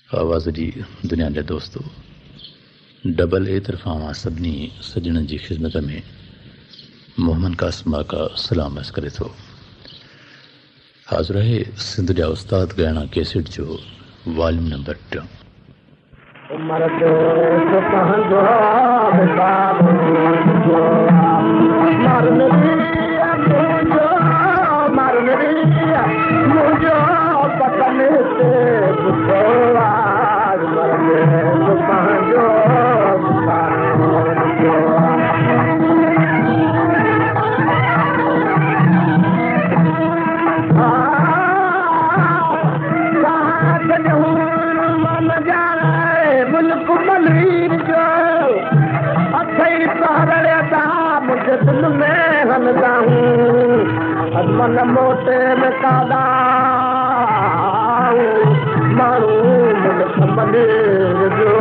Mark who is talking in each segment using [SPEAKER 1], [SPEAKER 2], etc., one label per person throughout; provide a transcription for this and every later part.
[SPEAKER 1] आवाज़ जी दुनिया जे दोस्तों डबल ए तरफ़ा मां सभिनी सजणनि जी ख़िदमत में मोहम्मद कासिम आका सलाम अर्ज़ करे थो। हाज़िर आहे सिंध जा उस्ताद ॻाइणा कैसेट जो वॉल्यूम नंबर 2।
[SPEAKER 2] मन मोटे में कादा मारू जो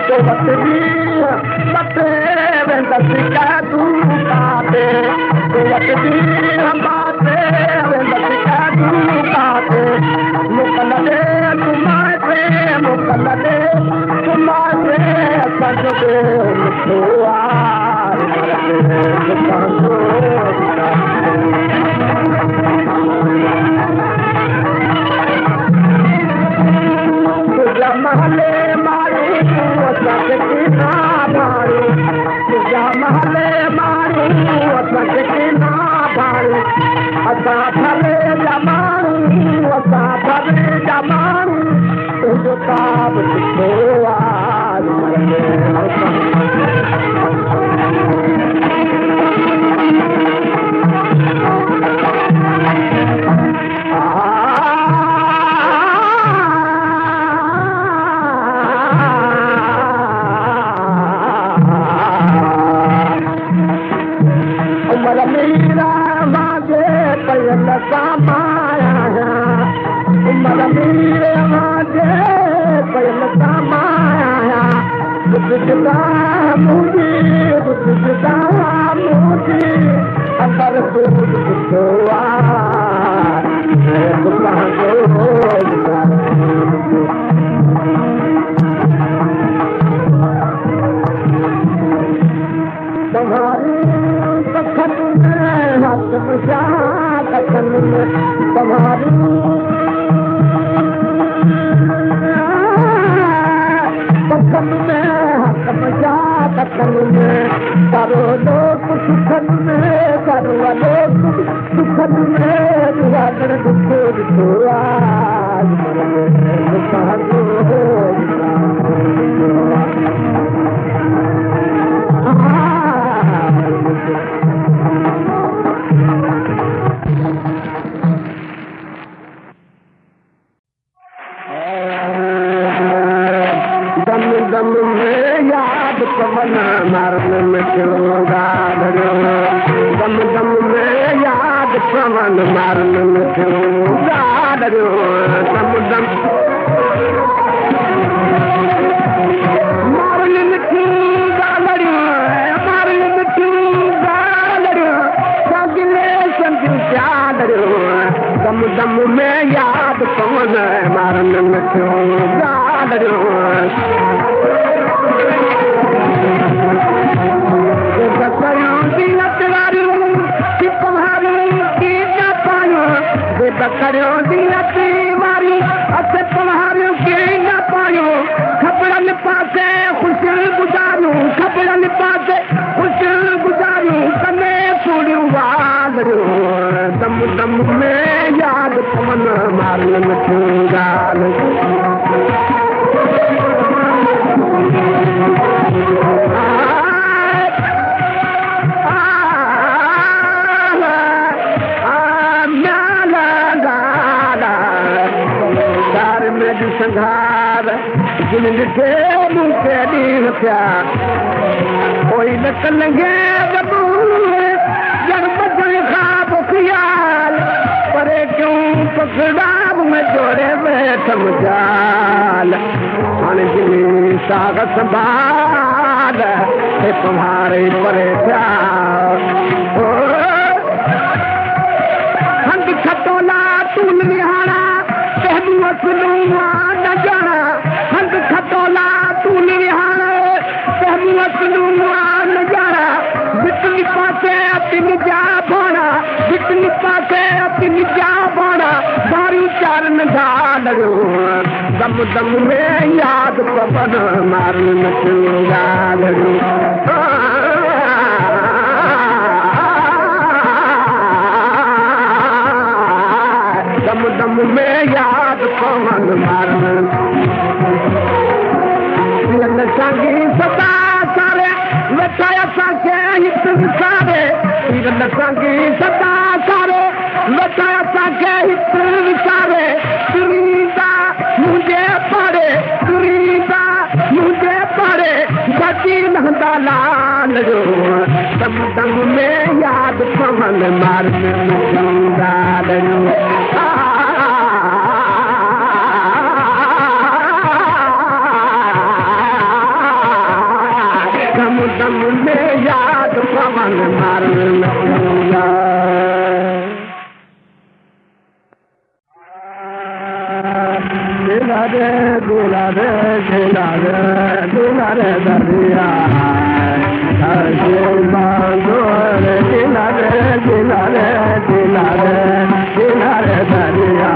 [SPEAKER 2] तो बते वेंदसी का तू काटे तो हम बाते वेंदसी का तू काटे मुकल दे तुम्हारे सज दे महले मारू ना मारू तुझा महले मारू ना मारू असा भले जमारू असा भले जमारू तुझो ताब तुम्हारे परे खटोला तू लड़ो दम दम में याद पवन मारन चूंगा लड़ो दम दम में याद पवन मारन संगी सदा सारे लचाया संगे हित विसारे संगी सदा सारे लचाया संगे हित विसारे तुरीदा मुझे पड़े सची नंदा लाल जो दम दम में याद पवन मारन चूंगा दम में याद पवन मारन चूंगा दूल्हा रे दरिया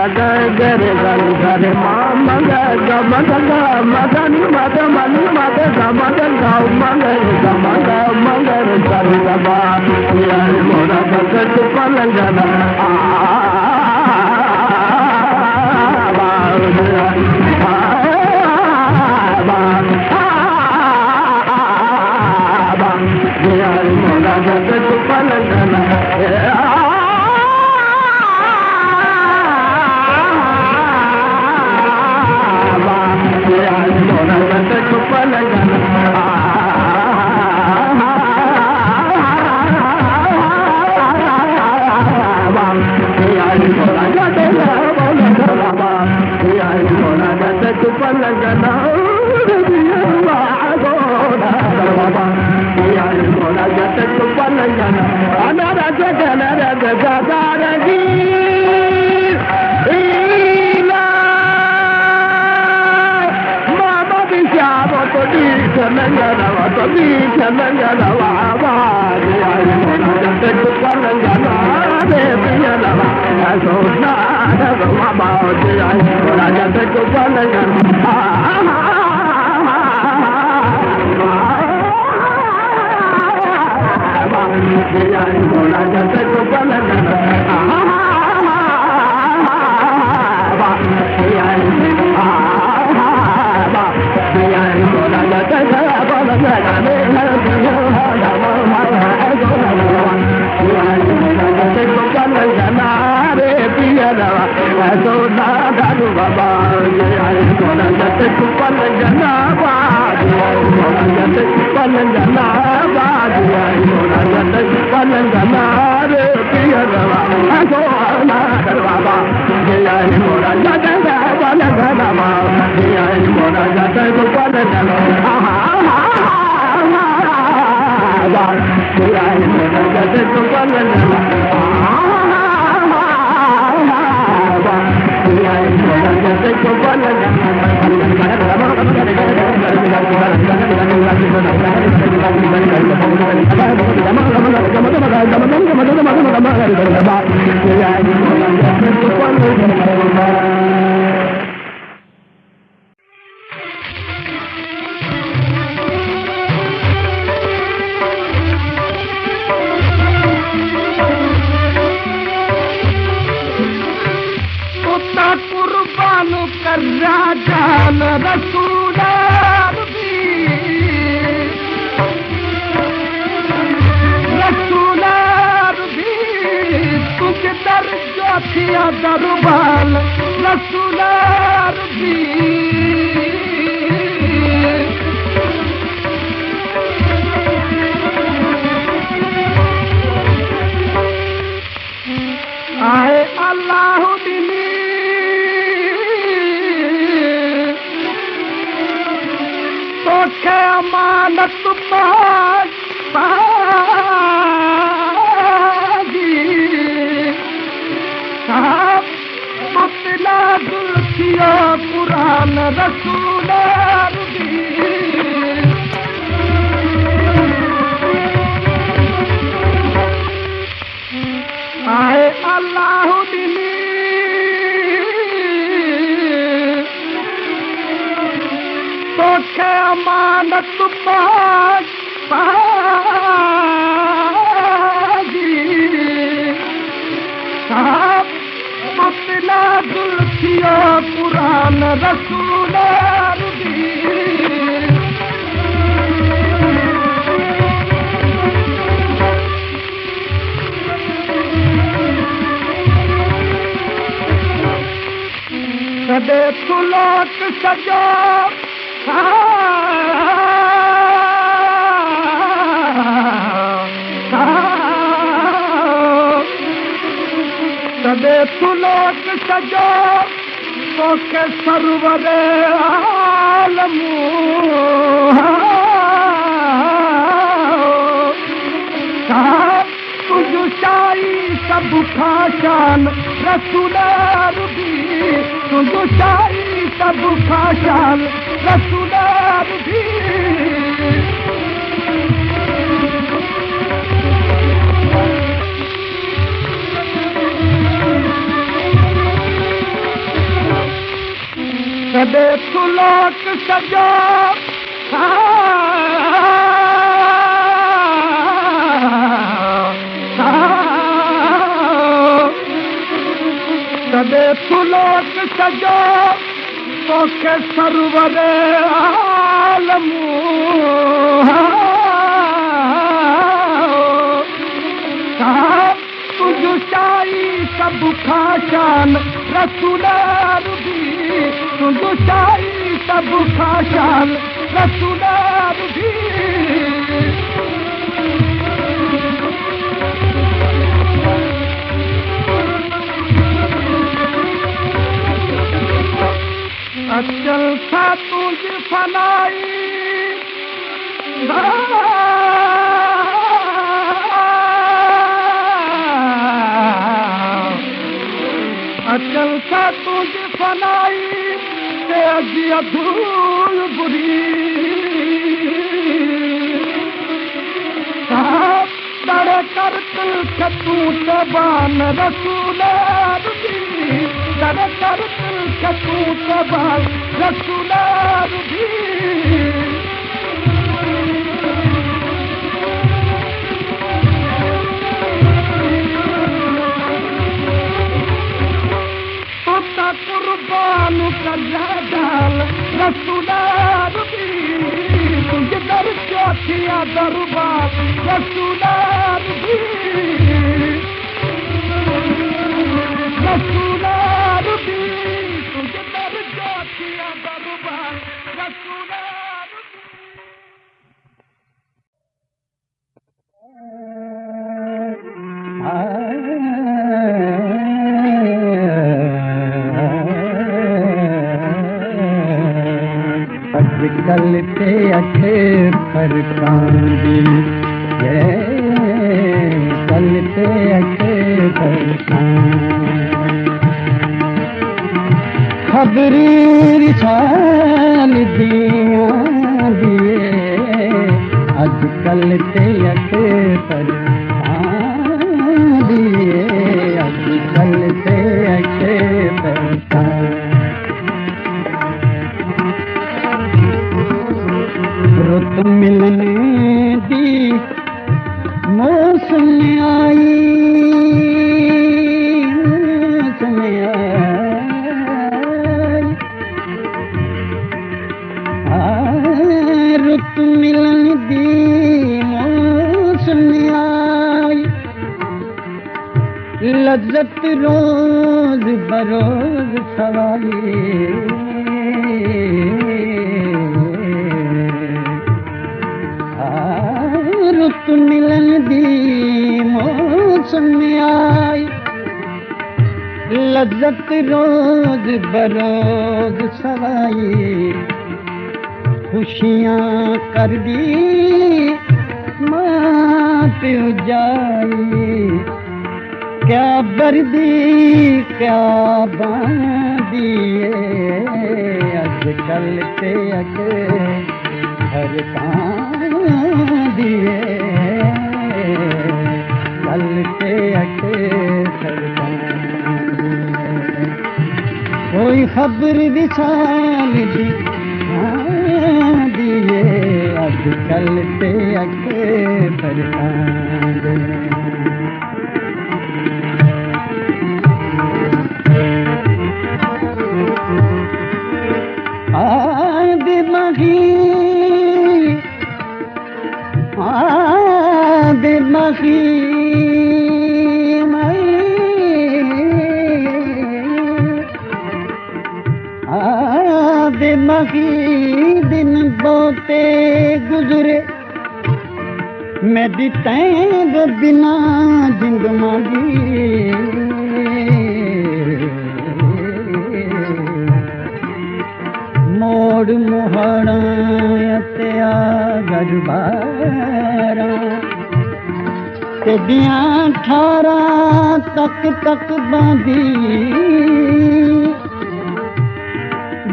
[SPEAKER 2] gare gare gare mama ga ma ga ma ga ni ma ga ma ni ma ga ma ga ma ga gare gare ba ya mona ga tu palangana कदे सुलोक सजो कदे सुलोक सजो तोखे सरवर आलम तुझ शाही सब खाशान रसूल रुबी तुझ शाही सब खाशान रसूल रुबी अचल सा तुझ फनाई अचल सा तुझ फनाई ते अजिया धूल बुरी तड़े कर तिल तू तबान रसूल रुबी तड़े कर तिल तू तबान रसूल रुबी कुर्बान कजाल रसूल रुबी तुझे दर चौथिया दरबार रसूल रुबी रसूल रुबी तुझे दर चौथिया दरबार रसूल कल ते अखे फरकांदी कल ते अखे खबरी रिसाल दिया दिए अज कल ते अखे फरकांदी अज कल ते अखे फरकांदी रुत मिलने दी मौसम आई रुत मिलने दी मौसम आई लज्जत रोज बरोज सवाई रुत मिलन दी मौसम आई लज्जत रोज बरोज सवाई खुशियां कर दी मां प्यो जाई क्या बर्दी क्या बांधिए अज कल ते अगे हर दिए कल के अके कोई खबर विशाल दी दिए अज कल के अके दिमागी दिमागी दिन बोते गुजरे मेरी तैंग बिना जिंद मांगी मोड़ मुहाड़ा त्या गरबारा तेदिया ठारा तक तक बांधी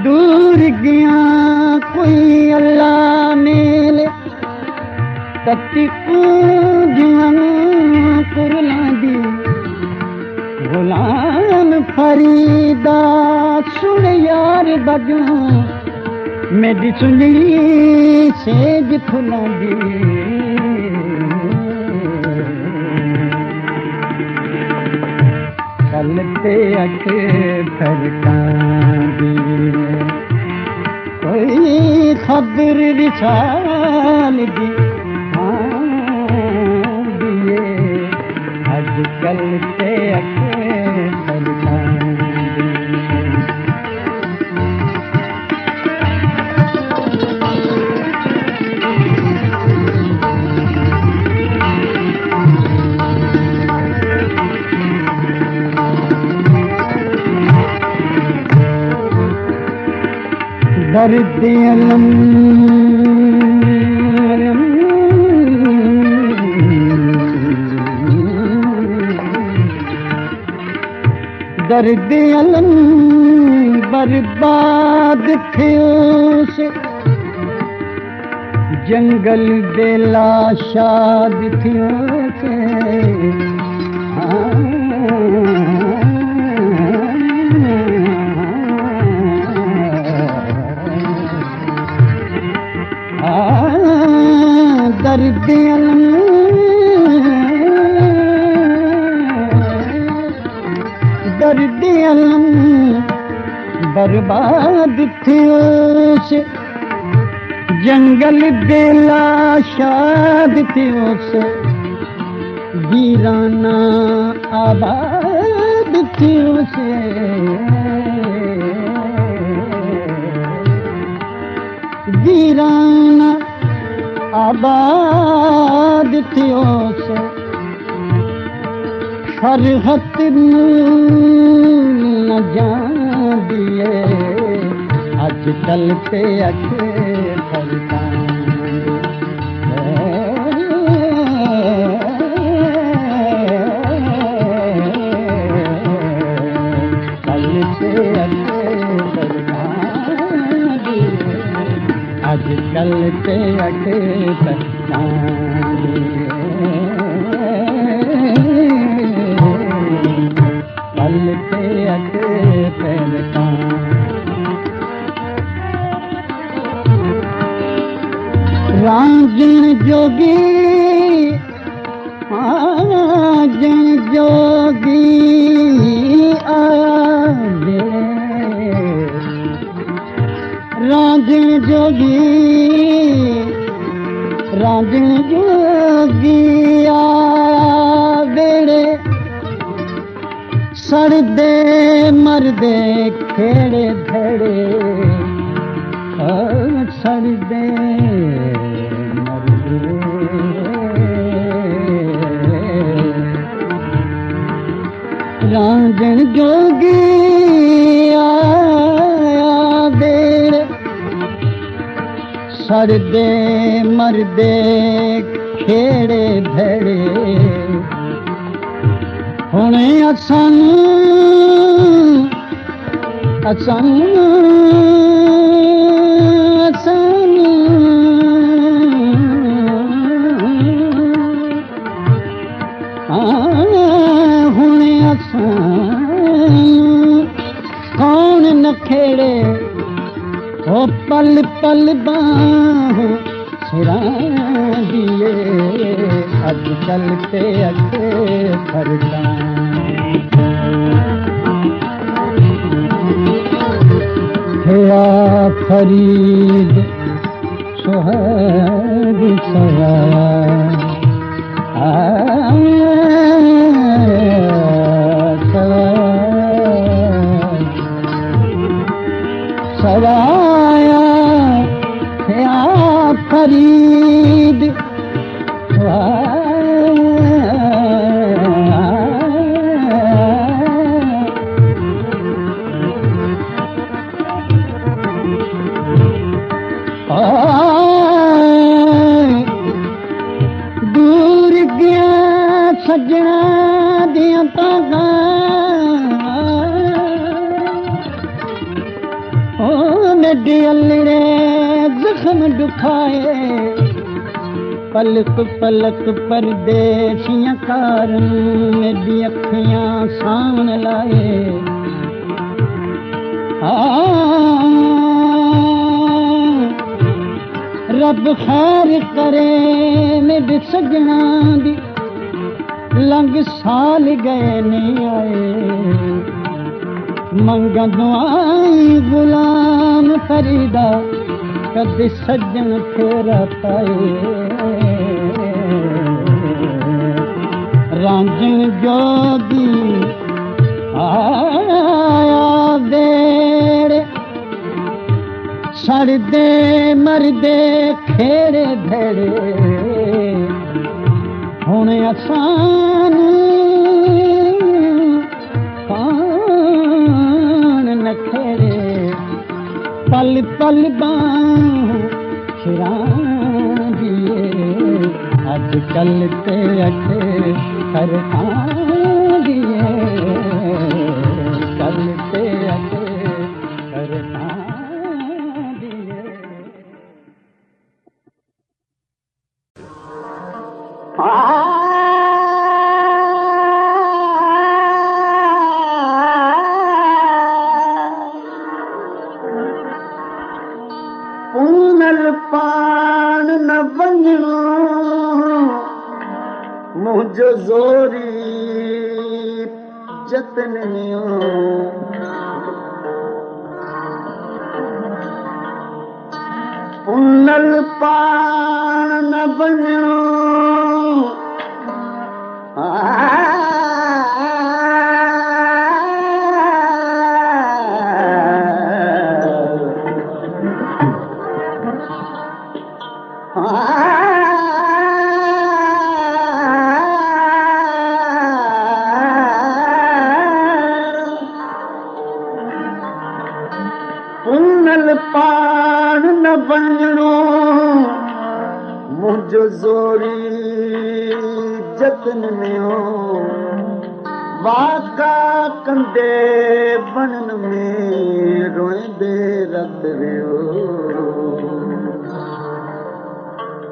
[SPEAKER 2] दूर गया कोई अल्लाह मेले तत्ती कूंजन कुरला दी गुलाम फरीदा सुन यार बजूं मेरी सुंजड़ी सेज फुलां दी कल ते अख फरकां दी कोई खबर विशाल दी दिए अजकल ते अख फरकां दर्द अलम दर्द अलम बर्बाद थियो से जंगल दे लाशाद थियो से दर्द अलम दर्द अलम बर्बाद थियो से जंगल दे लाशाद थियो से वीराना आबाद थियो से वीराना आबाद थियो से फरहत न जान दिए अजकल ते अख फरकां कल ते अख फरकां अजकल ते अख फरकां कल ते अख फरकां रांझण जोगी रांझण जोगी आवे रांझण जोगी रांझण जोगी आवेड़े सड़दे मरदे खेड़े धड़े सड़दे रांझण जोगी आया देर सड़दे मरदे खेड़े भड़े हुणे असानू हुणे असानू कौन न खेड़े ओ पल पल बाहों सिरां दिए अजकल ते अख फरकां या फरीद सुहाग सराया सराया या फरीद दूर गया सजना दियां तागां मेरे अल्लड़े जख्म दुखाए
[SPEAKER 3] पलक पलक परदेसियां कारण मेरी अखियां सावन लाए रब खैर करे मेरे सजना दी लंघ साल गए नहीं आए मंगा दुआई गुलाम फरीदा कद सजन फेरा पाए रांझन जोगी आया देड़े सड़दे मरदे खेड़े धेड़े हुण असान कान नखेड़े पल पल बाहूं छिरांदिए अज कल ते अठे हर दिए कल ते अठे हर दिए
[SPEAKER 2] पूनल पान न वञणो मुंहिंजो ज़ोरी जतनियो पूनल पान न वञणो पूनल पान न वञणो मुंहिंजो ज़ोरी जतन में वाका कंदे बनन में रोईंदे रत वियो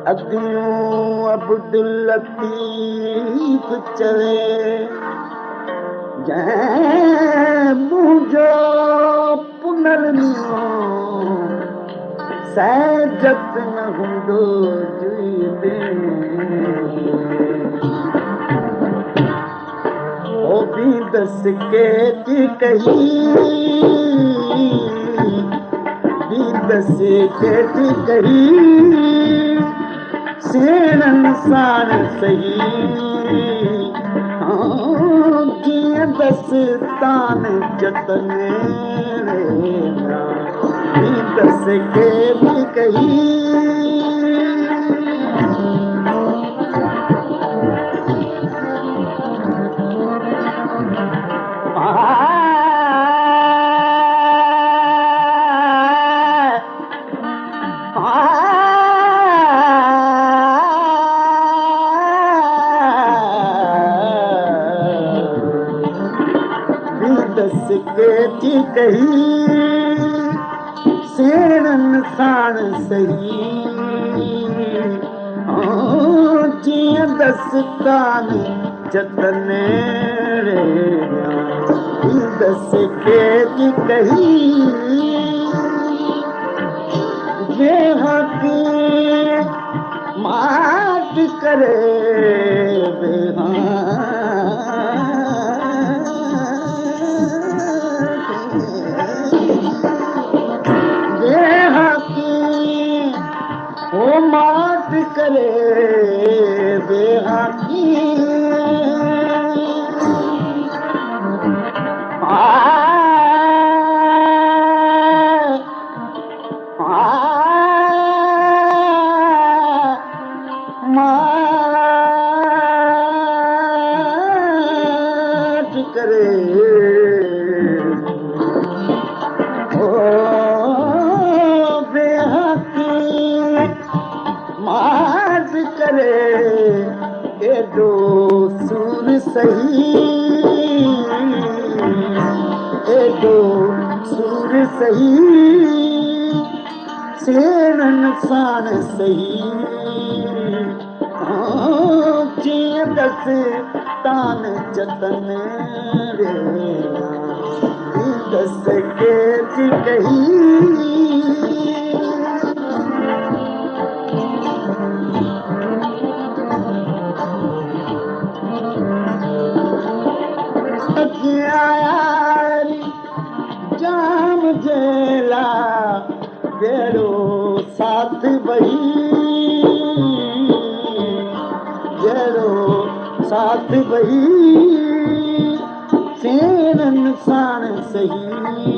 [SPEAKER 2] अॻियूं अब्दुल लतीफ़ चवे जंहिं मुंहिंजो पुनर्नियो सहजत न हूंदो जुई ओ बि दस के थी कही बि दस के थी कही सेणनि साण सही कीअं दस्तान जतने दस के भी कही दस के थी कही सेणनि साण सही जीअं दस्तान जतने दस के थी कही जंहिं की मात करे ओ मात करे बेहाकी मात करे मात करे एडो सूर सही एडो सूर सही सेणनि साण सही
[SPEAKER 3] दस तान जतन रे दस के जी कही जाम जेला बेड़ो साथ बही बेड़ो साथ बही सेन साण सही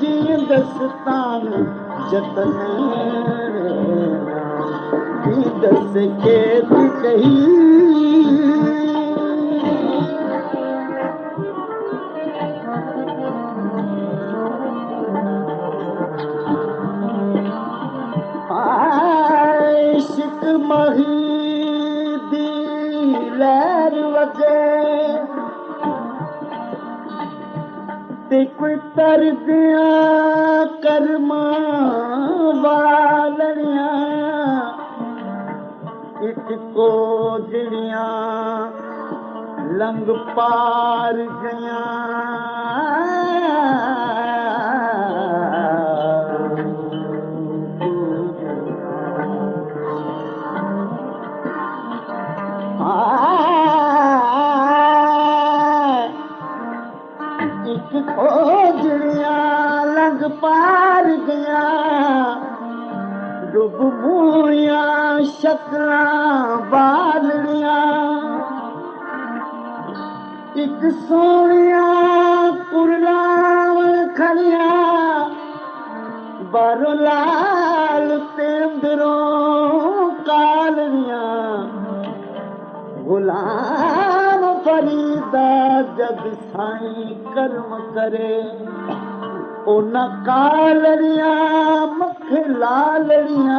[SPEAKER 3] जी दस्तान जतन दस के कही इश्क मही दी लहर वगे ते कोई तर दिया कर्मा वालनिया एक को जड़िया लंग पार गया एक खोजड़िया लंग पार गया डुब मूया शक्ला बालड़िया एक सोनिया कुरलावल खड़िया बारो लाल तेंदरों कालड़िया गुलाम फरीदा जग साईं कर्म करे ओ न कालड़िया मख लालड़िया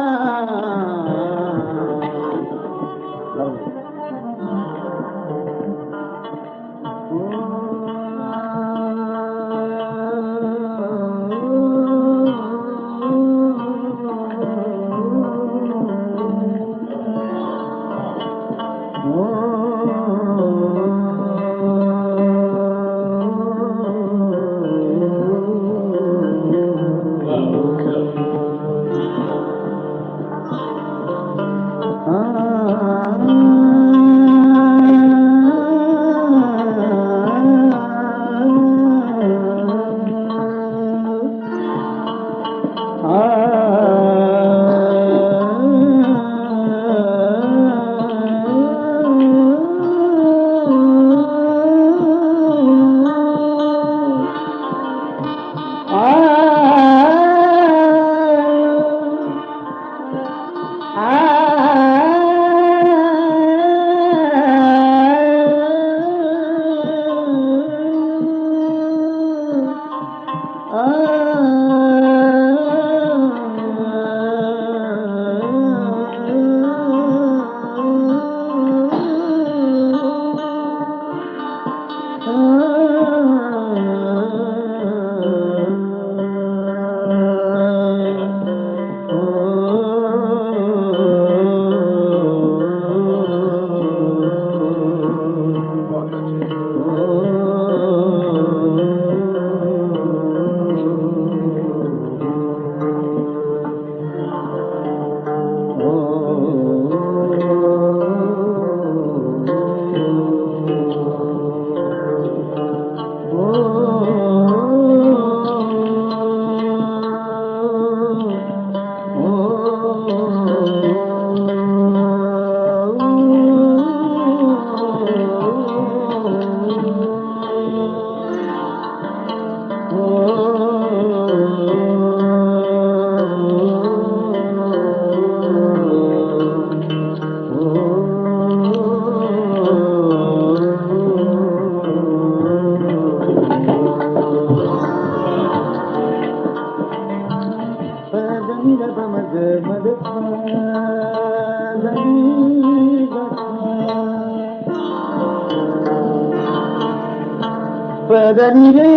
[SPEAKER 3] पदनी रे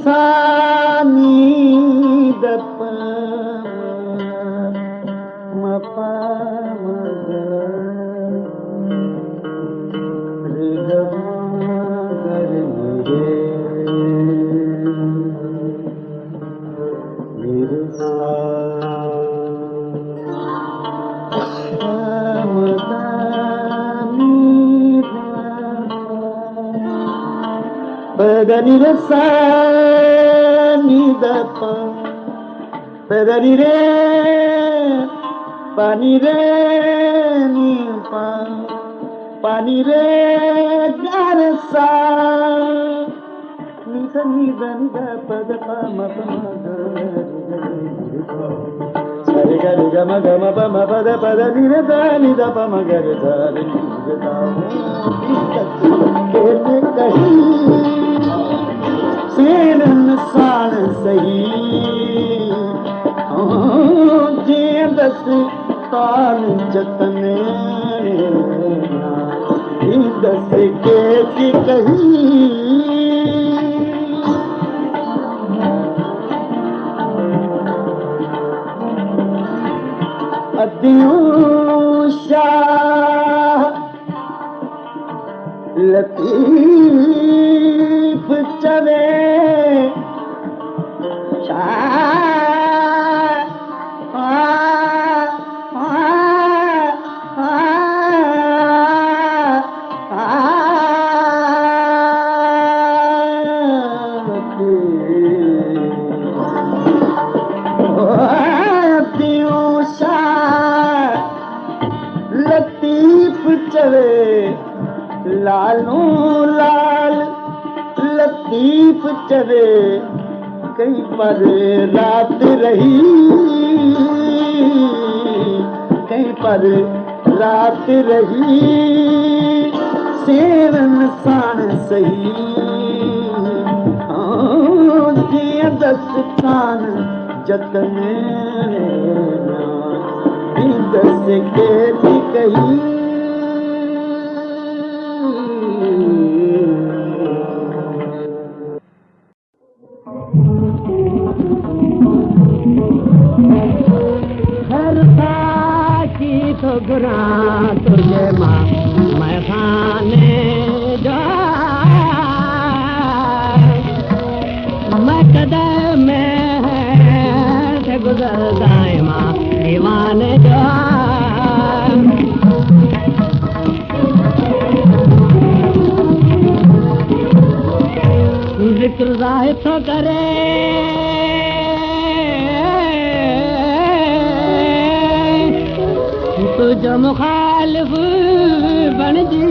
[SPEAKER 3] सानी दप Mopa Pedani re sa ni da pa, pedani re pani re ni pa, pani re ga re sa ni sa ni da pa da pa ma pa ma ga re ga re ga ma pa ma pa da ni re da ni da pa ma ga re da re ni da ke ne kahi Sen साण सही जे दस ताल जतन दस के की कही अदियों शाह लतीफ चवे लतीफ चवे लालू लाल लतीफ चवे कहीं पर रात रही कहीं पर रात रही सेवन सान सही जिया दस कान जतन दस के भी कही
[SPEAKER 2] गुरा तुझे माँ मैं खाने जा मैं कदम में से गुजर जाए माँ दीवाने जा जिक्र जाहिर तो करे तुझ मुखालिफ बन जी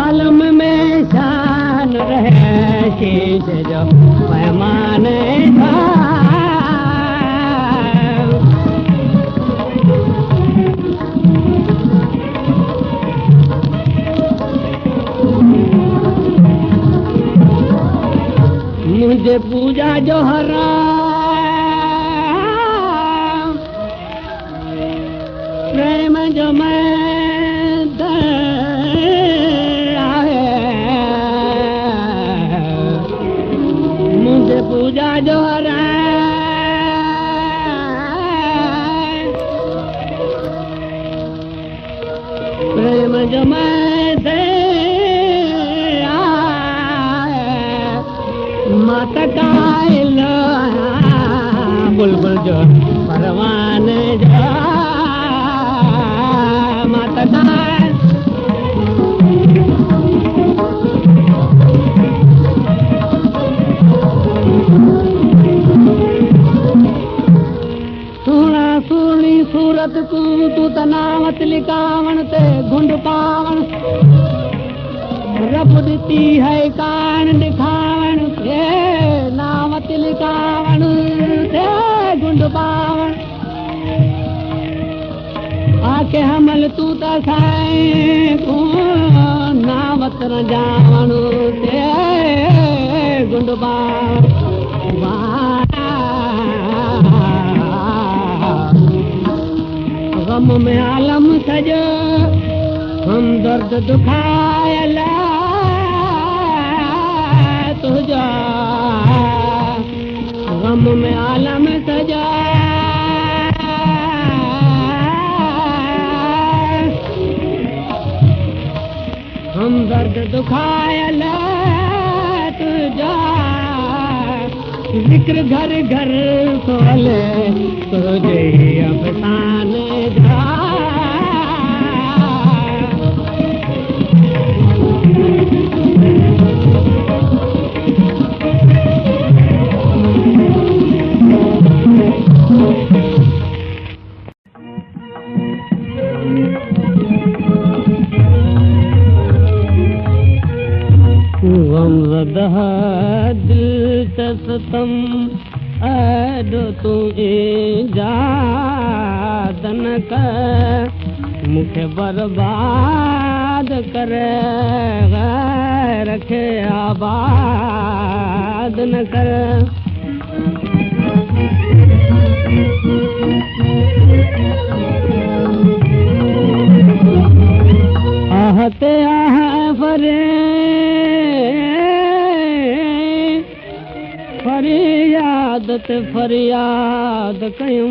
[SPEAKER 2] आलम में शान रहे शीश जो पैमान था मुझे पूजा जो हराम प्रेम जो मैं आए मुझे पूजा जो हराम प्रेम जो मैं माता कायल बुलबुल जो परवान जो माता कायल सुना सुनी सूरत को तू तनावत लिकावण ते घुंड पावण रब दी है कान दिखावण ते नावत लिकावण ते गुंड पावण आके हमल तू ता साए को नावत न जावण ते गुंड पावण गम में आलम सजो हम दर्द दुखायला तुझा गम में आलम सजा हमदर्द दुखायल तुझा जिक्र घर घर खोले तुझे अफसाने जा दिलचस्पम ऐडो तू इजादन कर मुखे बर्बाद करे गैर के आबाद न कर आहते आह फरे फरियाद कयूं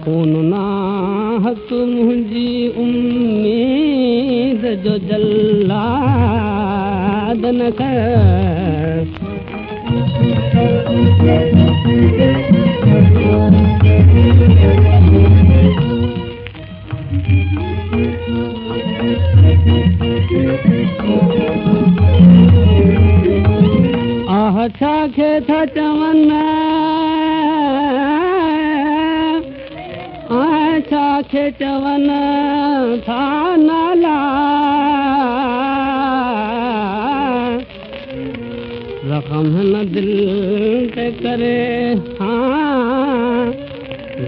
[SPEAKER 2] कोन नाहक मुंहिंजी उम्मीद जो जल्लाद न कर छा खे था चवनि छा खे चवनि था नाला ज़ख़्म हिन दिलि ते करे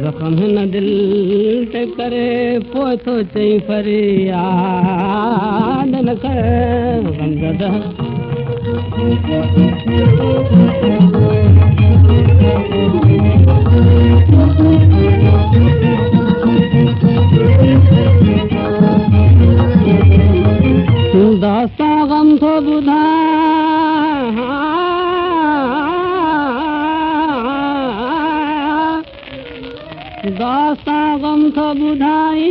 [SPEAKER 2] ज़ख़्म हिन दिलि ते करे पोइ थो चई फरियाद न कर ग़मज़द दास्ता गम थो ॿुधा दास्ता गम थो ॿुधाई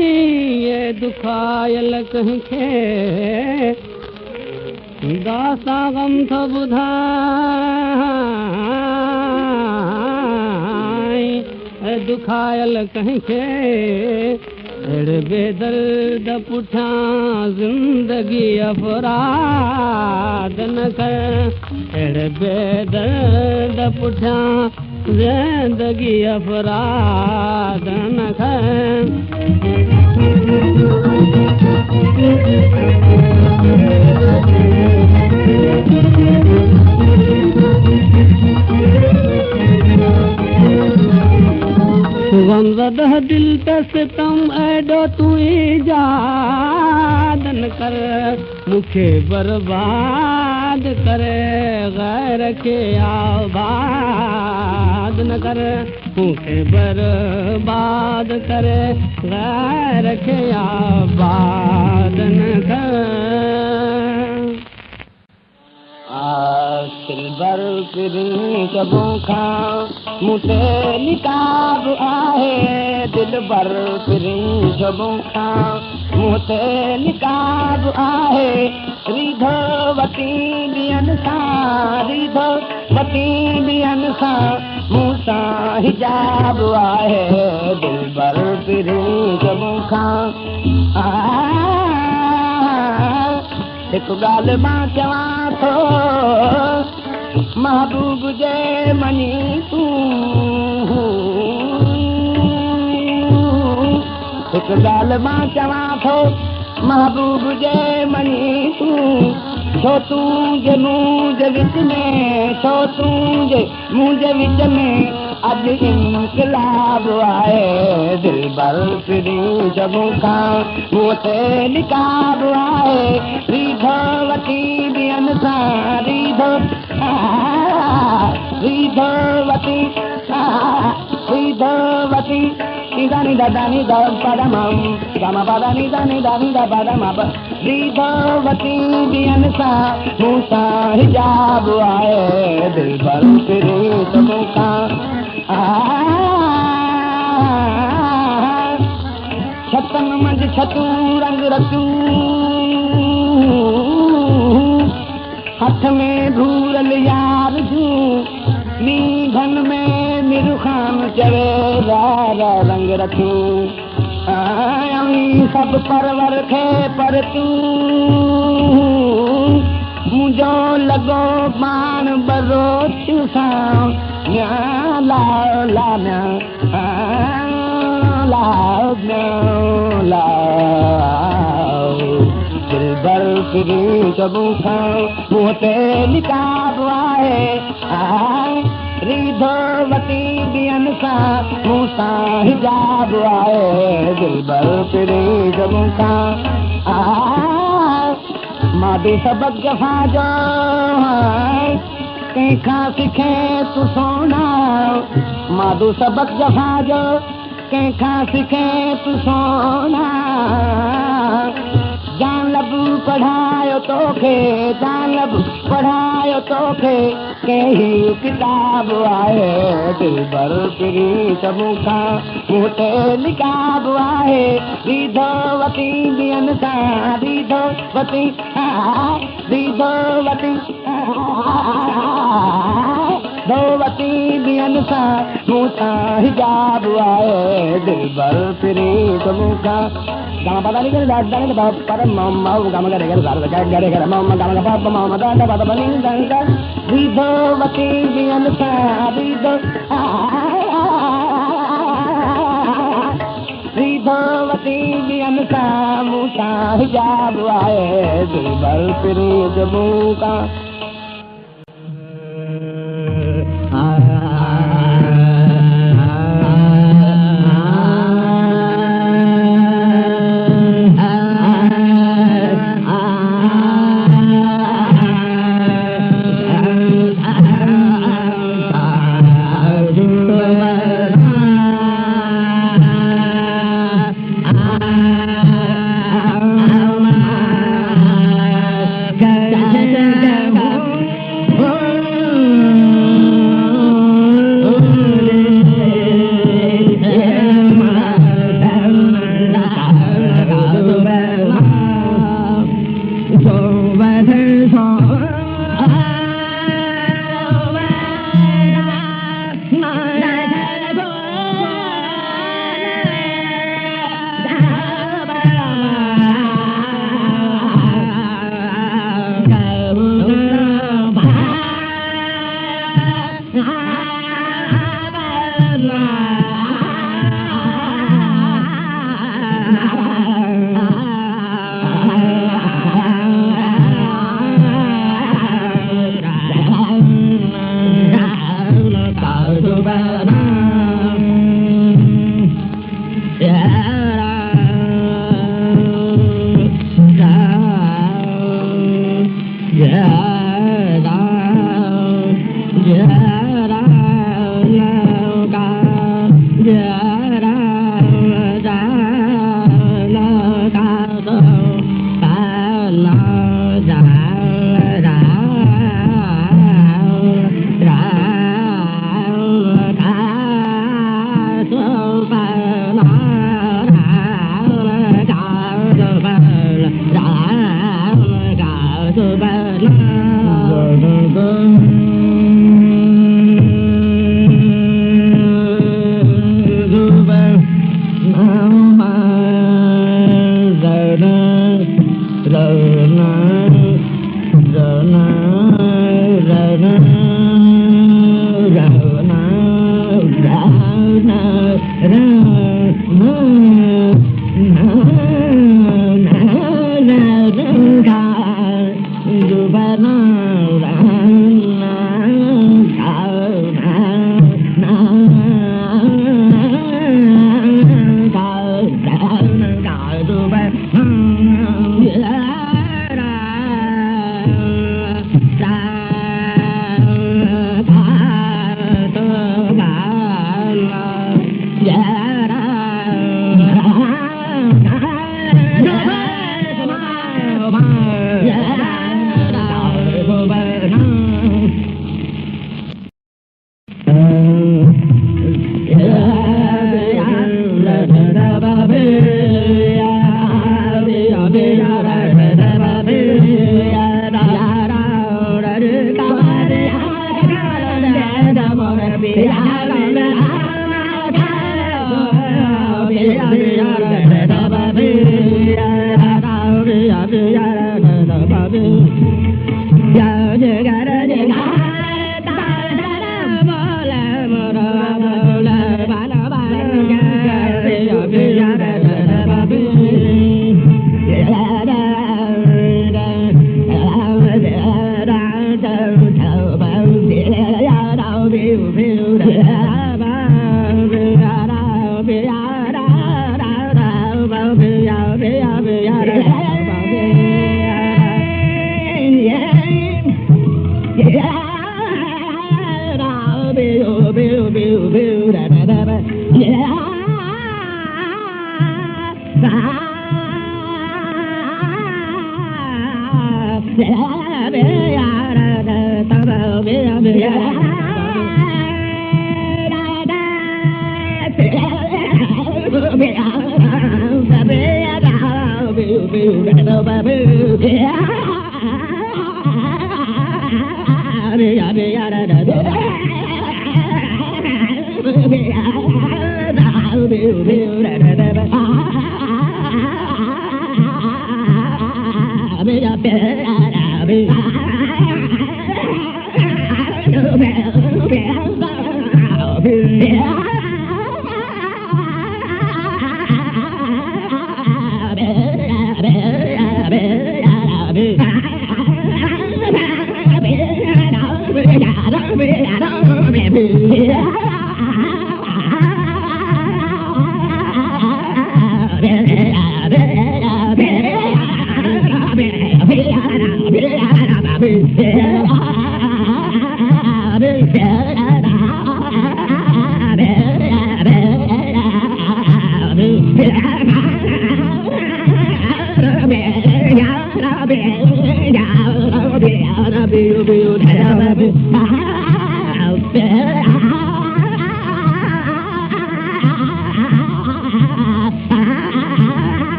[SPEAKER 2] ये दुखायल कंहिंखे दास्ता गम थो ॿुधाई दुखायल कंहिंखे अहिड़े बेदर्द पुठियां ज़िंदगी अफ़राद न कर अहिड़े बेदर्द पुठियां ज़िंदगी अफ़राद न कर ग़मज़द दिल ते सितम ऐॾो तू इजाद न कर मूंखे बर्बाद करे गैर खे आबाद न कर मूंखे बर्बाद करे गैर खे आबाद न कर सिल्वर किरी जबों खां मुते निकाब आहे दिल भर किरी जबों खां मुते निकाब आहे रीधो वती ॾियनि सां रीधो वती ॾियनि सां मूं सां हिजाब आहे दिल भर किरी जबों खां हिकु ॻाल्हि मां चवां थो महबूब जे मनी तूं हिकु ॻाल्हि मां चवां थो महबूब जे मनी तूं छो तूं जे मुंहिंजे विच में छो तूं जे मुंहिंजे विच में अॼु इनकलाब आहे दिल भर फिरी जॻह खां मूं ते निकाब आहे रीधो वठी ॿियनि सां रीधो वठी दानी दानी दा पदमम गम पदानी दानी दानी दा पदमम रीधो वठी ॿियनि सां मूं सां हिजाब आहे दिल भर फिरी जॻह खां छतन मंझि ॻोठ में भूरल यार जूं नींदन में निरुखान चवे यार रंग रखूं सब परवर खे पर तूं मुंहिंजो लॻो पाण बरोच सां ला दिलबर फिरी सभु खां मुंहं ते निकाब आहे रीधो वती ॿियनि सां मूं सां हिजाब आहे दिलबर फिरी सभु खां मां बि सबक जफ़ा जो कंहिंखां सिखे तूं सोना मां बि सबक जफ़ा जो कंहिंखां सिखे तूं सोना जानब पढ़ायो तोखे जानब पढ़ायो तोखे कहिड़ी किताब आहे दिलबर फिरी सभु खां मुंहं ते निकाब आहे रीधो वती ॿियनि सां रीधो वती ॿियनि सां मूं सां हिजाब आहे दिलबर फिरी सभु खां गामा पता नहीं कर दादा ने बाप पर मम्मा गामा करे कर दादा का करे कर मम्मा गामा का पापा मम्मा दादा पता बनी दादा रीधो वती बियन सा रीधो वती बियन सा मुसा हिजाब आए दिलबर फिरी जबू का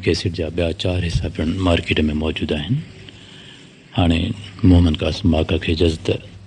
[SPEAKER 1] कैसेट जा ॿिया 4 हिसा पिणु मार्केट में मौजूदु आहिनि। हाणे मोहम्मद कासिम माका खे इजाज़त।